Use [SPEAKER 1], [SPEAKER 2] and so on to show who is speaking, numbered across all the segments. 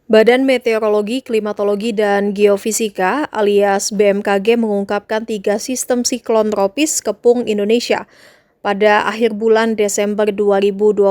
[SPEAKER 1] Badan Meteorologi, Klimatologi, dan Geofisika alias BMKG mengungkapkan 3 sistem siklon tropis kepung Indonesia pada akhir bulan Desember 2025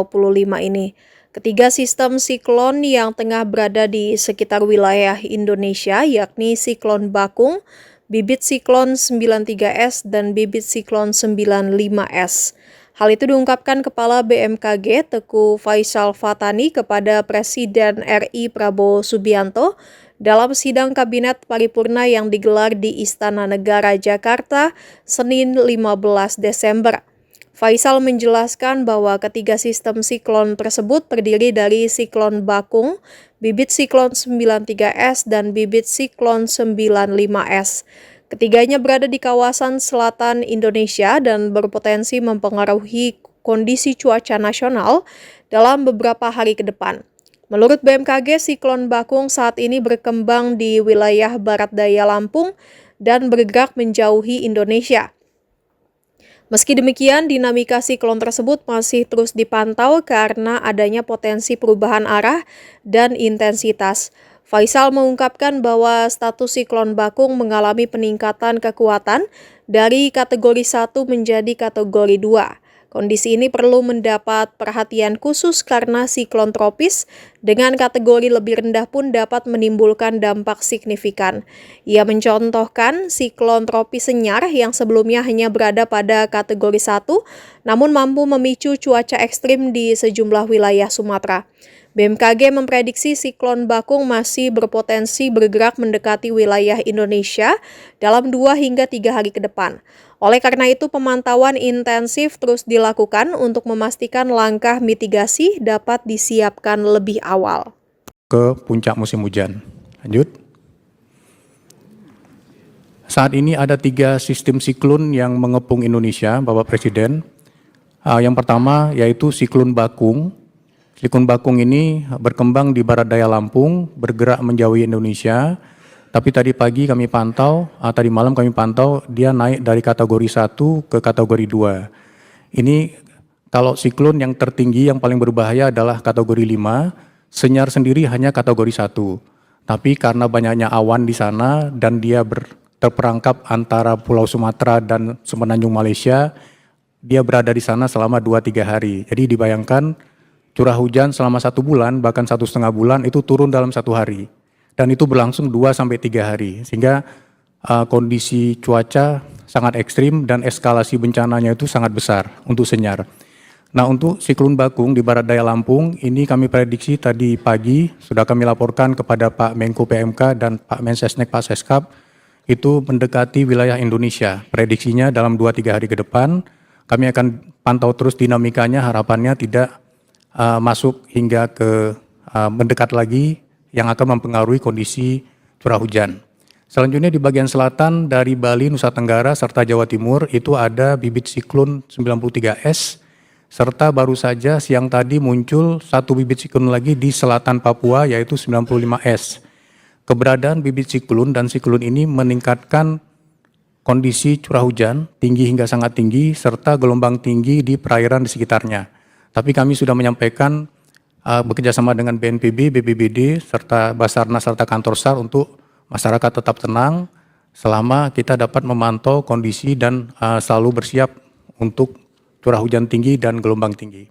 [SPEAKER 1] ini. Ketiga sistem siklon yang tengah berada di sekitar wilayah Indonesia yakni siklon Bakung, bibit siklon 93S, dan bibit siklon 95S. Hal itu diungkapkan Kepala BMKG Teguh Faisal Fatani kepada Presiden RI Prabowo Subianto dalam sidang Kabinet Paripurna yang digelar di Istana Negara Jakarta, Senin 15 Desember. Faisal menjelaskan bahwa ketiga sistem siklon tersebut terdiri dari siklon Bakung, bibit siklon 93S, dan bibit siklon 95S. Ketiganya berada di kawasan selatan Indonesia dan berpotensi mempengaruhi kondisi cuaca nasional dalam beberapa hari ke depan. Menurut BMKG, siklon Bakung saat ini berkembang di wilayah barat daya Lampung dan bergerak menjauhi Indonesia. Meski demikian, dinamika siklon tersebut masih terus dipantau karena adanya potensi perubahan arah dan intensitas. Faisal mengungkapkan bahwa status siklon Bakung mengalami peningkatan kekuatan dari kategori 1 menjadi kategori 2. Kondisi ini perlu mendapat perhatian khusus karena siklon tropis dengan kategori lebih rendah pun dapat menimbulkan dampak signifikan. Ia mencontohkan siklon tropis Senyar yang sebelumnya hanya berada pada kategori 1, namun mampu memicu cuaca ekstrim di sejumlah wilayah Sumatera. BMKG memprediksi siklon Bakung masih berpotensi bergerak mendekati wilayah Indonesia dalam 2 hingga 3 hari ke depan. Oleh karena itu, pemantauan intensif terus dilakukan untuk memastikan langkah mitigasi dapat disiapkan lebih awal.
[SPEAKER 2] Ke puncak musim hujan. Lanjut. Saat ini ada 3 sistem siklon yang mengepung Indonesia, Bapak Presiden. Yang pertama yaitu siklon Bakung. Siklon Bakung ini berkembang di barat daya Lampung, bergerak menjauhi Indonesia. Tapi tadi pagi kami pantau, tadi malam kami pantau, dia naik dari kategori 1 ke kategori 2. Ini kalau siklon yang tertinggi yang paling berbahaya adalah kategori 5, Senyar sendiri hanya kategori 1. Tapi karena banyaknya awan di sana dan dia terperangkap antara Pulau Sumatera dan Semenanjung Malaysia, dia berada di sana selama 2-3 hari. Jadi dibayangkan curah hujan selama 1 bulan, bahkan 1,5 bulan itu turun dalam 1 hari. Dan itu berlangsung 2-3 hari. Sehingga kondisi cuaca sangat ekstrim dan eskalasi bencananya itu sangat besar untuk Senyar. Nah, untuk siklon Bakung di barat daya Lampung, ini kami prediksi tadi pagi, sudah kami laporkan kepada Pak Menko PMK dan Pak Mensesnek Pak Seskap, itu mendekati wilayah Indonesia. Prediksinya dalam 2-3 hari ke depan, kami akan pantau terus dinamikanya, harapannya tidak masuk hingga ke mendekat lagi yang akan mempengaruhi kondisi curah hujan. Selanjutnya di bagian selatan dari Bali, Nusa Tenggara, serta Jawa Timur itu ada bibit siklon 93S, serta baru saja siang tadi muncul 1 bibit siklon lagi di selatan Papua yaitu 95S. Keberadaan bibit siklon dan siklon ini meningkatkan kondisi curah hujan tinggi hingga sangat tinggi serta gelombang tinggi di perairan di sekitarnya. Tapi kami sudah menyampaikan bekerjasama dengan BNPB, BPBD, serta Basarnas, serta Kantor SAR untuk masyarakat tetap tenang selama kita dapat memantau kondisi dan selalu bersiap untuk curah hujan tinggi dan gelombang tinggi.